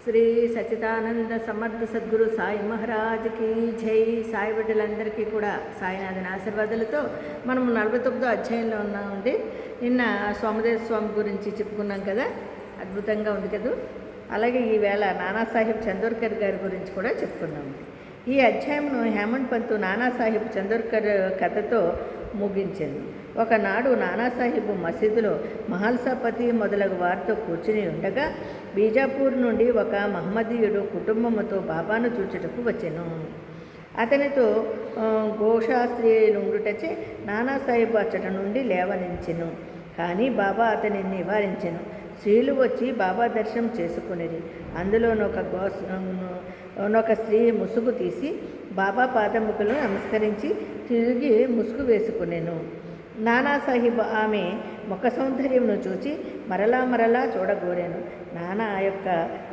శ్రీ సచిదానంద సమర్థ సద్గురు సాయి మహారాజ్కి జై. సాయి బిడ్డలందరికీ కూడా సాయినాథన్ ఆశీర్వాదాలతో మనము 49వ అధ్యాయంలో ఉన్నామండి. నిన్న సోమదేవ స్వామి గురించి చెప్పుకున్నాం కదా, అద్భుతంగా ఉంది కదా. అలాగే ఈవేళ నానాసాహెబ్ చందోర్కర్ గారి గురించి కూడా చెప్పుకున్నాము. ఈ అధ్యాయంను హేమంత్ పంత్ నానాసాహెబ్ చందోర్కర్ కథతో ముగించింది. ఒకనాడు నానాసాహెబ్ మసీదులో మహల్సాపతి మొదలగు వారితో కూర్చుని ఉండగా బీజాపూర్ నుండి ఒక మహమ్మదీయుడు కుటుంబముతో బాబాను చూచుటకు వచ్చెను. అతనితో గోశాస్త్రీయులుండుటచే నానాసాహెబ్ అచ్చట నుండి లేవనించెను. కానీ బాబా అతనిని నివారించెను. స్త్రీలు వచ్చి బాబా దర్శనం చేసుకునేది. అందులోనొక స్త్రీ ముసుగు తీసి బాబా పాదముఖులను నమస్కరించి తిరిగి ముసుగు వేసుకునేను. నానాసాహెబ్ ఆమె ముఖ సౌందర్యంను చూచి మరలా చూడగోరాను. నానా యొక్క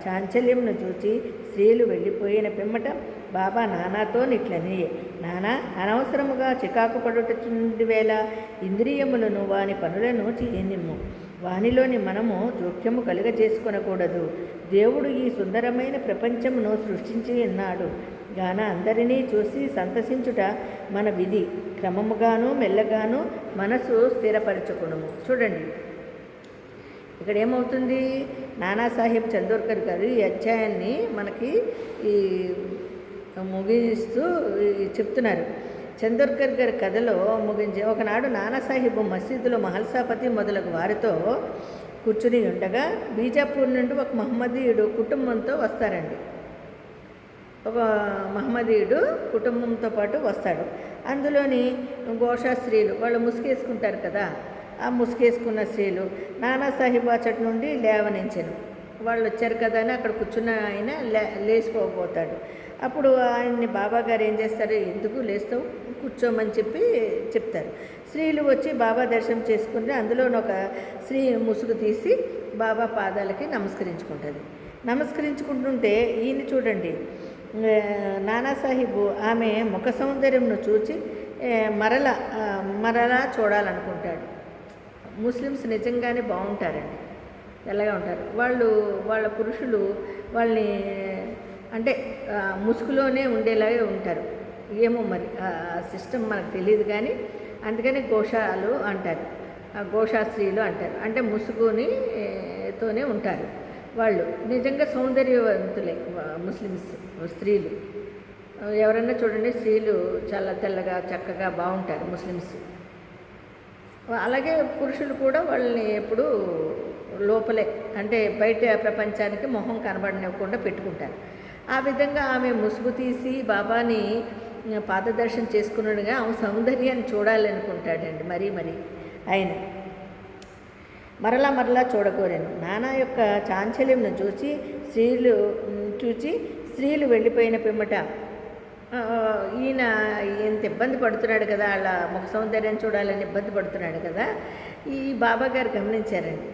చాంచల్యంను చూచి స్త్రీలు వెళ్ళిపోయిన పిమ్మట బాబా నానాతో నిట్లని, నానా అనవసరముగా చికాకు పడుచుండి వేళ ఇంద్రియములను వాని పనులను చేయనిమ్ము. వానిలోని మనము జోక్యము కలుగజేసుకొనకూడదు. దేవుడు ఈ సుందరమైన ప్రపంచమును సృష్టించి ఉన్నాడు గాన అందరినీ చూసి సంతసించుట మన విధి. క్రమముగాను మెల్లగాను మనసు స్థిరపరచుకును. చూడండి ఇక్కడ ఏమవుతుంది, నానాసాహెబ్ చందోర్కర్ గారు ఈ అధ్యాయాన్ని మనకి ఈ ముగిస్తూ చెప్తున్నారు. చందోర్కర్ గారి కథలో ముగించి ఒకనాడు నానాసాహెబ్ మసీదులో మహల్సాపతి మొదలగు వారితో కూర్చుని ఉండగా బీజాపూర్ నుండి ఒక మహమ్మదీయుడు కుటుంబంతో వస్తారండి. ఒక మహమ్మదీయుడు కుటుంబంతో పాటు వస్తాడు. అందులోని గోషా స్త్రీలు వాళ్ళు ముసుగేసుకుంటారు కదా, ఆ ముసుగేసుకున్న స్త్రీలు నానాసాహెబ్ అచ్చటి నుండి లేవనించెను. వాళ్ళు వచ్చారు కదా అని అక్కడ కూర్చున్న ఆయన లేచిపోతాడు. అప్పుడు ఆయన్ని బాబా గారు ఏం చేస్తారు, ఎందుకు లేస్తావు, కూర్చోమని చెప్తారు. స్త్రీలు వచ్చి బాబా దర్శనం చేసుకుంటే అందులోనొక స్త్రీ ముసుగు తీసి బాబా పాదాలకి నమస్కరించుకుంటుంటే ఈయన చూడండి, నానాసాహెబ్ ఆమె ముఖ సౌందర్యంను చూచి మరలా చూడాలనుకుంటాడు. ముస్లిమ్స్ నిజంగానే బాగుంటారండి, తెల్లగా ఉంటారు. వాళ్ళ పురుషులు వాళ్ళని అంటే ముసుగులోనే ఉండేలాగే ఉంటారు. ఏమో మరి ఆ సిస్టమ్ మనకు తెలియదు, కానీ అందుకని గోషాలు అంటారు, గోషా స్త్రీలు అంటారు. అంటే ముసుగుతోనే ఉంటారు. వాళ్ళు నిజంగా సౌందర్యవంతులే ముస్లిమ్స్ స్త్రీలు. ఎవరన్నా చూడండి, స్త్రీలు చాలా తెల్లగా చక్కగా బాగుంటారు ముస్లిమ్స్. అలాగే పురుషులు కూడా వాళ్ళని ఎప్పుడు లోపలే అంటే బయట ప్రపంచానికి మొహం కనబడనివ్వకుండా పెట్టుకుంటారు. ఆ విధంగా ఆమె ముసుగు తీసి బాబాని పాదదర్శనం చేసుకున్నట్టుగా ఆమె సౌందర్యాన్ని చూడాలనుకుంటాడండి. మరీ ఆయన మరలా చూడకోరాను. నానా యొక్క చాంచల్యంను చూచి స్త్రీలు వెళ్ళిపోయిన పిమ్మట ఈయన ఎంత ఇబ్బంది పడుతున్నాడు కదా, అలా ముఖ సౌందర్యాన్ని చూడాలని ఇబ్బంది పడుతున్నాడు కదా, ఈ బాబా గారు గమనించారండి.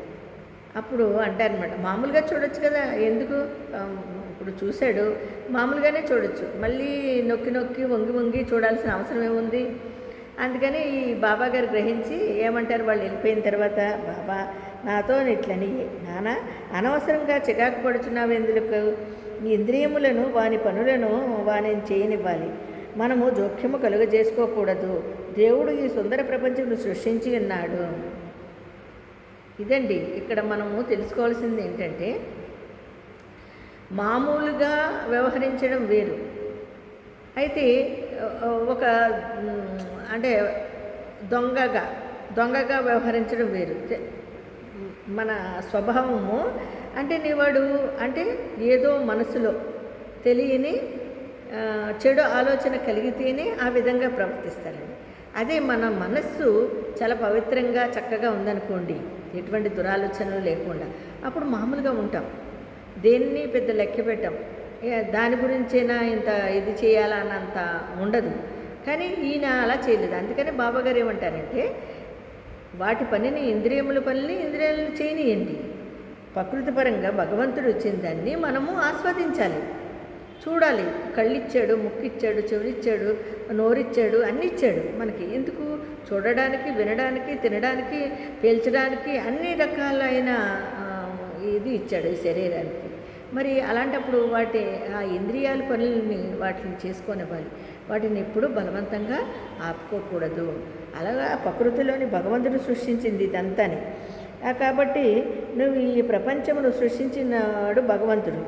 అప్పుడు అంటారనమాట, మామూలుగా చూడొచ్చు కదా, ఎందుకు ఇప్పుడు చూశాడు మామూలుగానే చూడొచ్చు, మళ్ళీ నొక్కి వంగి చూడాల్సిన అవసరం ఏముంది. అందుకని ఈ బాబా గారు గ్రహించి ఏమంటారు, వాళ్ళు వెళ్ళిపోయిన తర్వాత, బాబా నాతో ఇట్లని, నానా అనవసరంగా చికాకు పడుచున్నావు ఎందుకు, ఈ ఇంద్రియములను వాని పనులను వాని చేయనివ్వాలి. మనము జోక్యము కలుగజేసుకోకూడదు. దేవుడు ఈ సుందర ప్రపంచంను సృష్టించి ఉన్నాడు. ఇదండి ఇక్కడ మనము తెలుసుకోవాల్సింది ఏంటంటే, మామూలుగా వ్యవహరించడం వేరు, అయితే ఒక అంటే దొంగగా వ్యవహరించడం వేరు. మన స్వభావము అంటే నీవాడు అంటే ఏదో మనసులో తెలియని చెడు ఆలోచన కలిగితేనే ఆ విధంగా ప్రవర్తిస్తారండి. అదే మన మనస్సు చాలా పవిత్రంగా చక్కగా ఉందనుకోండి, ఎటువంటి దురాలోచనలు లేకుండా, అప్పుడు మామూలుగా ఉంటాం, దేన్ని పెద్ద లెక్క పెట్టాం, దాని గురించైనా ఇంత ఇది చేయాలా అన్నంత ఉండదు. కానీ ఈయన అలా చేయలేదు. అందుకని బాబాగారు ఏమంటారంటే, వాటి పనిని ఇంద్రియాలను చేయనియండి. ప్రకృతిపరంగా భగవంతుడు వచ్చిన దాన్ని మనము ఆస్వాదించాలి, చూడాలి. కళ్ళిచ్చాడు, ముక్కిచ్చాడు, చెవులిచ్చాడు, నోరిచ్చాడు, అన్నీ ఇచ్చాడు మనకి. ఎందుకు? చూడడానికి, వినడానికి, తినడానికి, పీల్చడానికి అన్ని రకాలైన ఇది ఇచ్చాడు ఈ శరీరానికి. మరి అలాంటప్పుడు ఆ ఇంద్రియాల పనులని వాటిని చేసుకోనివ్వాలి. వాటిని ఎప్పుడూ బలవంతంగా ఆపుకోకూడదు. అలాగా ప్రకృతిలోని భగవంతుడు సృష్టించింది ఇదంతాని. కాబట్టి నువ్వు ఈ ప్రపంచమును సృష్టించినాడు భగవంతుడు.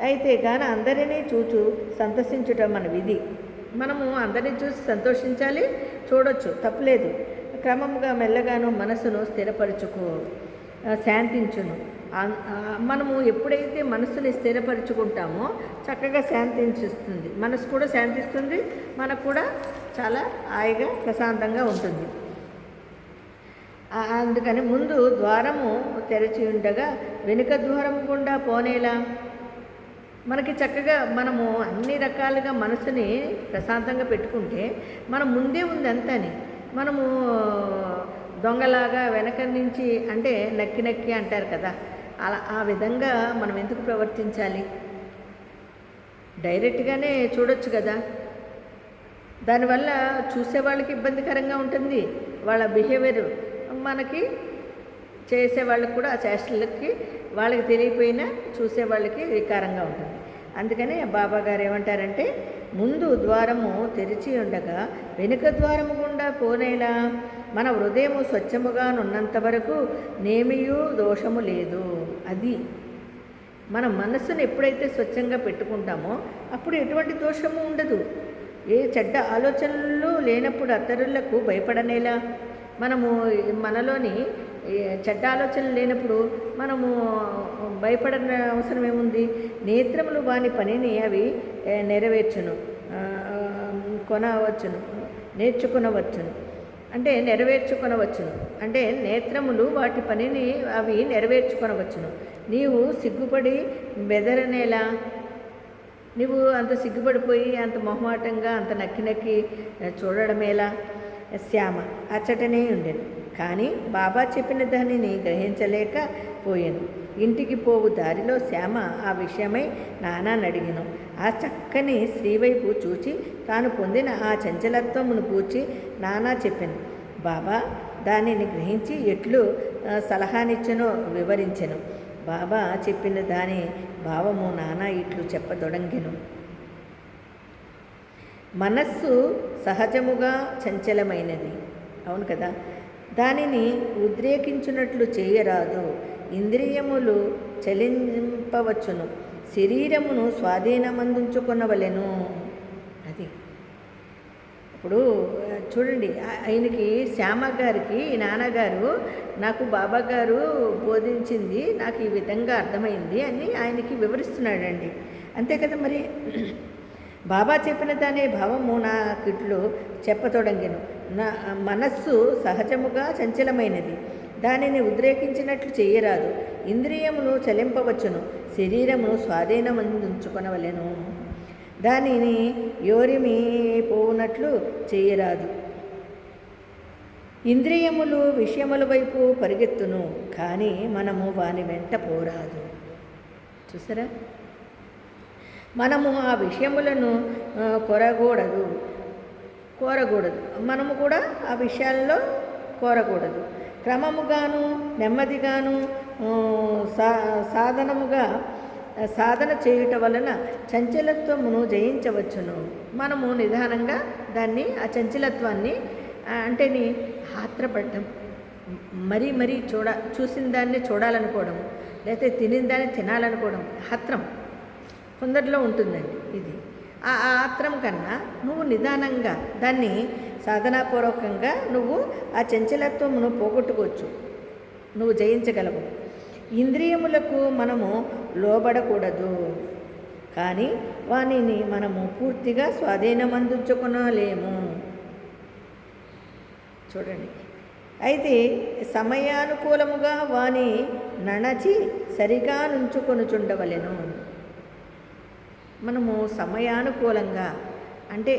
అయితే కానీ అందరినీ చూచు సంతోషించుట మన విధి. మనము అందరినీ చూసి సంతోషించాలి, చూడొచ్చు, తప్పులేదు. క్రమంగా మెల్లగాను మనసును స్థిరపరచుకో, శాంతించును. మనము ఎప్పుడైతే మనసుని స్థిరపరచుకుంటామో చక్కగా శాంతించిస్తుంది, మనసు కూడా శాంతిస్తుంది, మనకు కూడా చాలా హాయిగా ప్రశాంతంగా ఉంటుంది. అందుకని ముందు ద్వారము తెరచి ఉండగా వెనుక ద్వారము గుండా పోనేలా మనకి చక్కగా మనము అన్ని రకాలుగా మనసుని ప్రశాంతంగా పెట్టుకుంటే మనం ముందే ఉంది అంతని. మనము దొంగలాగా వెనక నుంచి అంటే నక్కి నక్కి అంటారు కదా, అలా ఆ విధంగా మనం ఎందుకు ప్రవర్తించాలి? డైరెక్ట్గానే చూడొచ్చు కదా. దానివల్ల చూసేవాళ్ళకి ఇబ్బందికరంగా ఉంటుంది, వాళ్ళ బిహేవియర్ మనకి చేసేవాళ్ళకి కూడా ఆ చేష్టలకి వాళ్ళకి తెలియపోయినా చూసేవాళ్ళకి వికారంగా ఉంటుంది. అందుకని బాబా గారు ఏమంటారంటే ముందు ద్వారము తెరిచి ఉండగా వెనుక ద్వారము గుండా పోనేలా మన హృదయము స్వచ్ఛముగా ఉన్నంత వరకు నేమియూ దోషము లేదు. అది మన మనస్సును ఎప్పుడైతే స్వచ్ఛంగా పెట్టుకుంటామో అప్పుడు ఎటువంటి దోషము ఉండదు. ఏ చెడ్డ ఆలోచనలు లేనప్పుడు అతరులకు భయపడనేలా. మనలోని చెడ్డ ఆలోచనలు లేనప్పుడు మనము భయపడన అవసరం ఏముంది? నేత్రములు వాని పనిని అవి నెరవేర్చును, నేర్చుకునవచ్చును. అంటే నెరవేర్చుకొనవచ్చును. అంటే నేత్రములు వాటి పనిని అవి నెరవేర్చుకొనవచ్చును. నీవు సిగ్గుపడి బెదరనేలా? నీవు అంత సిగ్గుపడిపోయి అంత మొహమాటంగా అంత నక్కి నక్కి చూడడమేలా? శ్యామ అచ్చటనే ఉండెను, కానీ బాబా చెప్పిన దానిని గ్రహించలేకపోయాను. ఇంటికి పోవు దారిలో శ్యామ ఆ విషయమై నాన్ననడిగిను. ఆ చక్కని స్త్రీవైపు చూచి తాను పొందిన ఆ చంచలత్వమును కూర్చి నానా చెప్పాను. బాబా దానిని గ్రహించి ఎట్లు సలహానిచ్చనో వివరించెను. బాబా చెప్పిన దాని భావము నానా ఇట్లు చెప్పదొడంగెను. మనస్సు సహజముగా చంచలమైనది, అవును కదా, దానిని ఉద్రేకించున్నట్లు చేయరాదు. ఇంద్రియములు చలింపవచ్చును, శరీరమును స్వాధీనమందించుకొనవలెను. అది ఇప్పుడు చూడండి, ఆయనకి శ్యామ గారికి నాన్నగారు నాకు బాబా గారు బోధించింది నాకు ఈ విధంగా అర్థమైంది అని ఆయనకి వివరిస్తున్నాడండి. అంతే కదా. మరి బాబా చెప్పిన దానే భావము నాకిట్లు చెప్పతొడంగెను. నా మనస్సు సహజముగా చంచలమైనది, దానిని ఉద్రేకించినట్లు చేయరాదు. ఇంద్రియమును చలింపవచ్చును, శరీరమును స్వాధీనమందించుకొనవలెను. దానిని యోరిమి పోవునట్లు చేయరాదు. ఇంద్రియములు విషయముల వైపు పరిగెత్తును, కానీ మనము వాని వెంట పోరాదు. చూసారా, మనము ఆ విషయములను కోరకూడదు. మనము కూడా ఆ విషయాల్లో కోరకూడదు. క్రమముగాను నెమ్మదిగాను సాధన చేయుట వలన చంచలత్వమును జయించవచ్చును. మనము నిదానంగా దాన్ని ఆ చంచలత్వాన్ని అంటే ఆత్రపడటం, మరీ చూసిన దాన్ని చూడాలనుకోవడం, లేకపోతే తినిన దాన్ని తినాలనుకోవడం ఆత్రం కొందరిలో ఉంటుందండి. ఇది ఆ ఆత్రం కన్నా నువ్వు నిదానంగా దాన్ని సాధనాపూర్వకంగా నువ్వు ఆ చంచలత్వమును పోగొట్టుకోవచ్చు, నువ్వు జయించగలవు. ఇంద్రియములకు మనము లోబడకూడదు, కానీ వానిని మనము పూర్తిగా స్వాధీనమందించుకొనలేము. చూడండి, అయితే సమయానుకూలముగా వాని నణచి సరిగా నుంచుకొనుచుండవలెను. మనము సమయానుకూలంగా అంటే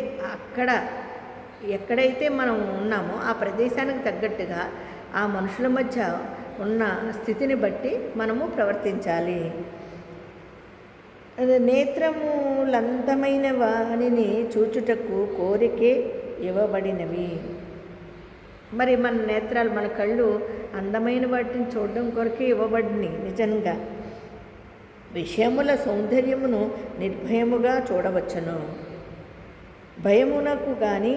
ఎక్కడైతే మనం ఉన్నామో ఆ ప్రదేశానికి తగ్గట్టుగా ఆ మనుషుల మధ్య ఉన్న స్థితిని బట్టి మనము ప్రవర్తించాలి. నేత్రములందమైన వానిని చూచుటకు కోరికే ఇవ్వబడినవి. మరి మన నేత్రాలు, మన కళ్ళు అందమైన వాటిని చూడడం కొరకే ఇవ్వబడినవి నిజంగా. విషయముల సౌందర్యమును నిర్భయముగా చూడవచ్చును. భయమునకు కానీ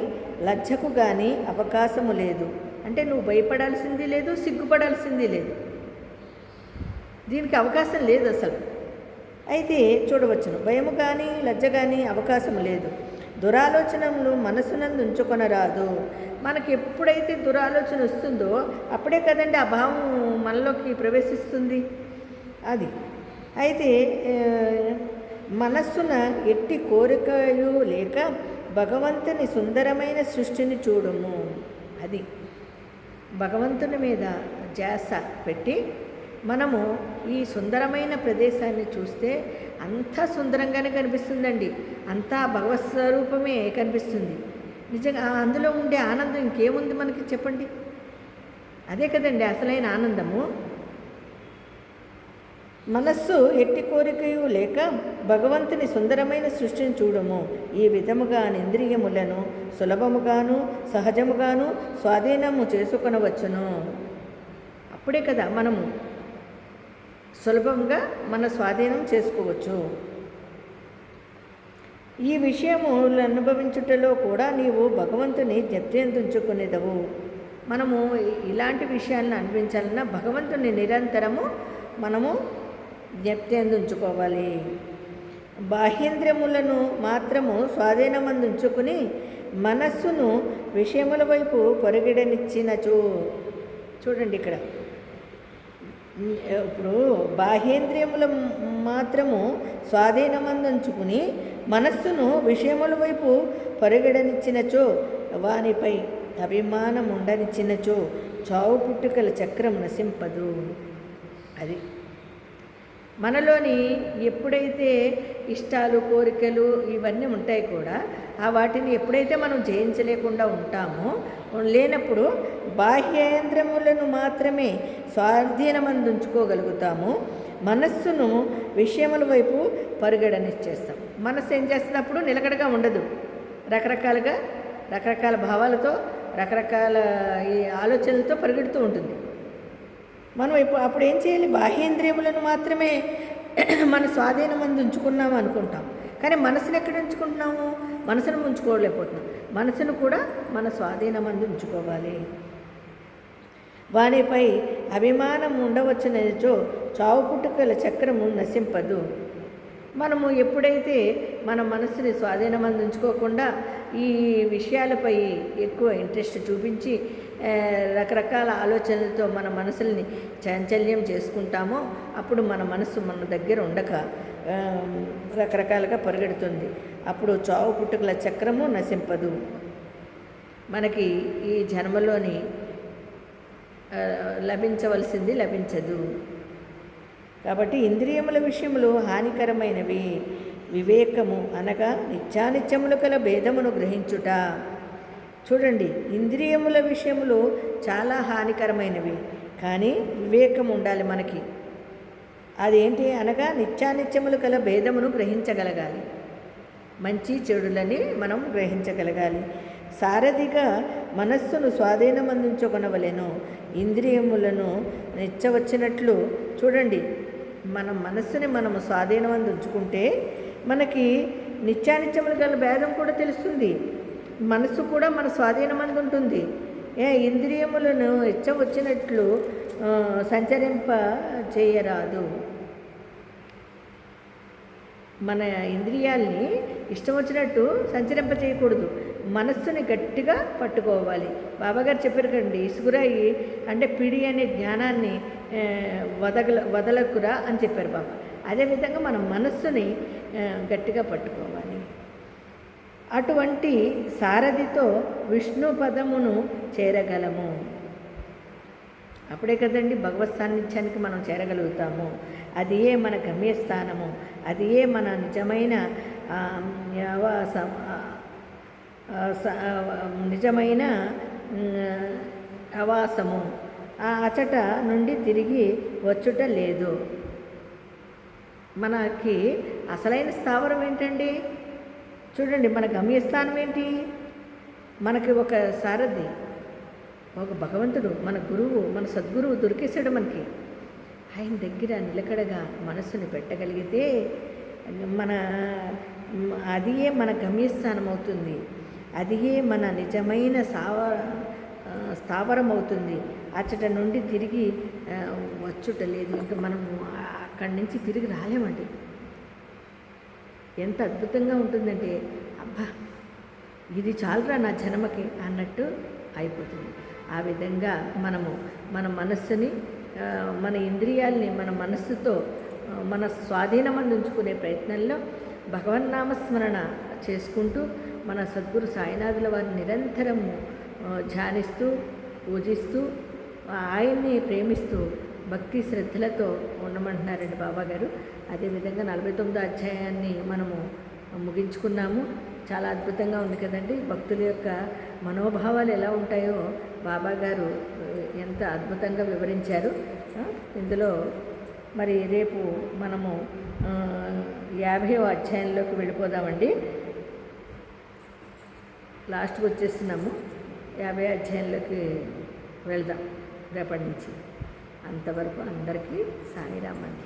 లజ్జకు కానీ అవకాశము లేదు. అంటే నువ్వు భయపడాల్సింది లేదు, సిగ్గుపడాల్సింది లేదు, దీనికి అవకాశం లేదు అసలు. అయితే చూడవచ్చును. భయము కానీ లజ్జ కానీ అవకాశం లేదు. దురాలోచనలు మనసునందు ఉంచుకొనరాదు. మనకి ఎప్పుడైతే దురాలోచన వస్తుందో అప్పుడే కదండి ఆ భావం మనలోకి ప్రవేశిస్తుంది. అది అయితే మనస్సున ఎట్టి కోరికయు లేక భగవంతుని సుందరమైన సృష్టిని చూడము. అది భగవంతుని మీద ధ్యాస పెట్టి మనము ఈ సుందరమైన ప్రదేశాన్ని చూస్తే అంతా సుందరంగానే కనిపిస్తుందండి. అంతా భగవత్ స్వరూపమే కనిపిస్తుంది. నిజంగా అందులో ఉండే ఆనందం ఇంకేముంది మనకి చెప్పండి? అదే కదండి అసలైన ఆనందము. మనస్సు ఎట్టి కోరికయు లేక భగవంతుని సుందరమైన సృష్టిని చూడము. ఈ విధముగా ఇంద్రియములను సులభముగాను సహజముగాను స్వాధీనము చేసుకొనవచ్చును. అప్పుడే కదా మనము సులభంగా మన స్వాధీనం చేసుకోవచ్చు. ఈ విషయములు అనుభవించుటలో కూడా నీవు భగవంతుని జ్ఞప్తించుకునేదవు. మనము ఇలాంటి విషయాలను అనుభవించాలన్నా భగవంతుని నిరంతరము మనము జ్ఞప్తించుకోవాలి. బాహ్యేంద్రియములను మాత్రము స్వాధీనమందుంచుకుని మనస్సును విషయముల వైపు పొరగిడనిచ్చినచో. చూడండి ఇక్కడ ఇప్పుడు బాహ్యేంద్రియముల మాత్రము స్వాధీనమందుంచుకుని మనస్సును విషయముల వైపు పొరగిడనిచ్చినచో, వానిపై అభిమానం ఉండనిచ్చినచో చావు పుట్టుకల చక్రం నశింపదు. అది మనలోని ఎప్పుడైతే ఇష్టాలు కోరికలు ఇవన్నీ ఉంటాయి కూడా ఆ వాటిని ఎప్పుడైతే మనం జయించలేకుండా ఉంటామో లేనప్పుడు బాహ్యేంద్రియములను మాత్రమే స్వాధీనమందుంచుకోగలుగుతాము. మనస్సును విషయముల వైపు పరుగడనిచ్చేస్తాం. మనస్సు ఏం చేస్తున్నప్పుడు నిలకడగా ఉండదు. రకరకాల భావాలతో రకరకాల ఈ ఆలోచనలతో పరిగెడుతూ ఉంటుంది. మనం అప్పుడు ఏం చేయాలి? బాహ్యేంద్రియములను మాత్రమే మన స్వాధీనమందు ఉంచుకున్నాము అనుకుంటాం. కానీ మనసును ఎక్కడ ఉంచుకుంటున్నాము? మనసును ఉంచుకోలేకపోతున్నాం. మనసును కూడా మన స్వాధీనమందు ఉంచుకోవాలి. వానిపై అభిమానం ఉండవచ్చునచో చావు పుట్టుకల చక్రము నశింపదు. మనము ఎప్పుడైతే మన మనసుని స్వాధీనమందు ఉంచుకోకుండా ఈ విషయాలపై ఎక్కువ ఇంట్రెస్ట్ చూపించి రకరకాల ఆలోచనలతో మన మనసుల్ని చాంచల్యం చేసుకుంటామో అప్పుడు మన మనసు మన దగ్గర ఉండక రకరకాలుగా పరిగెడుతుంది. అప్పుడు చావు పుట్టుకల చక్రము నశింపదు. మనకి ఈ జన్మలోని లభించవలసింది లభించదు. కాబట్టి ఇంద్రియముల విషయములు హానికరమైనవి. వివేకము అనగా నిత్యానిత్యములు కల భేదమును గ్రహించుట. చూడండి, ఇంద్రియముల విషయములు చాలా హానికరమైనవి, కానీ వివేకం ఉండాలి మనకి. అదేంటి అనగా నిత్యానిత్యములు కల భేదమును గ్రహించగలగాలి. మంచి చెడులని మనం గ్రహించగలగాలి. సారథిగా మనస్సును స్వాధీనమందించుకొనవలెను. ఇంద్రియములను నిచ్చవచ్చినట్లు చూడండి, మన మనస్సుని మనము స్వాధీనమందు ఉంచుకుంటే మనకి నిత్యానిత్యములు గల భేదం కూడా తెలుస్తుంది. మనస్సు కూడా మన స్వాధీనమందు ఉంటుంది. ఇంద్రియములను ఇచ్చవచ్చినట్లు సంచరింప చేయరాదు. మన ఇంద్రియాల్ని ఇష్టం వచ్చినట్టు సంచరింప చేయకూడదు. మనస్సుని గట్టిగా పట్టుకోవాలి. బాబాగారు చెప్పారు కదండి, ఇసుగురాయి అంటే పిడి అనే జ్ఞానాన్ని వదలకురా అని చెప్పారు బాబా. అదేవిధంగా మన మనస్సుని గట్టిగా పట్టుకోవాలి. అటువంటి సారథితో విష్ణు పదమును చేరగలము. అప్పుడే కదండి భగవత్ సాన్నిధ్యానికి మనం చేరగలుగుతాము. అది ఏ మన గమ్యస్థానము, అది ఏ మన నిజమైన నిజమైన ఆవాసము. ఆ అచట నుండి తిరిగి వచ్చుట లేదు. మనకి అసలైన స్థావరం ఏంటండి? చూడండి, మన గమ్యస్థానం ఏంటి? మనకి ఒక సారథి, ఒక భగవంతుడు, మన గురువు, మన సద్గురువు దొరికేశాడు మనకి. ఆయన దగ్గర నిలకడగా మనసుని పెట్టగలిగితే మన అదియే మన గమ్యస్థానం అవుతుంది. అదియే మన నిజమైన స్థావరం అవుతుంది. అచ్చట నుండి తిరిగి వచ్చుట లేదు. ఇంకా మనము అక్కడి నుంచి తిరిగి రాలేమండి. ఎంత అద్భుతంగా ఉంటుందంటే అబ్బా ఇది చాలురా నా జన్మకి అన్నట్టు అయిపోతుంది. ఆ విధంగా మనము మన మనస్సుని మన ఇంద్రియాల్ని మన మనస్సుతో మన స్వాధీనమందు ఉంచుకునే ప్రయత్నంలో భగవన్నామస్మరణ చేసుకుంటూ మన సద్గురు సాయినాథుల వారిని నిరంతరము ధ్యానిస్తూ పూజిస్తూ ఆయన్ని ప్రేమిస్తూ భక్తి శ్రద్ధలతో ఉండమంటున్నారండి బాబాగారు. అదేవిధంగా 49వ అధ్యాయాన్ని మనము ముగించుకున్నాము. చాలా అద్భుతంగా ఉంది కదండి. భక్తుల యొక్క మనోభావాలు ఎలా ఉంటాయో బాబాగారు ఎంత అద్భుతంగా వివరించారు. ఇందులో మరి రేపు మనము 50వ అధ్యాయంలోకి వెళ్ళిపోదామండి. లాస్ట్కి వచ్చేస్తున్నాము. 50వ అధ్యాయంలోకి వెళ్దాం రేపటి నుంచి. అంతవరకు అందరికీ సాయిరామ్ అండి.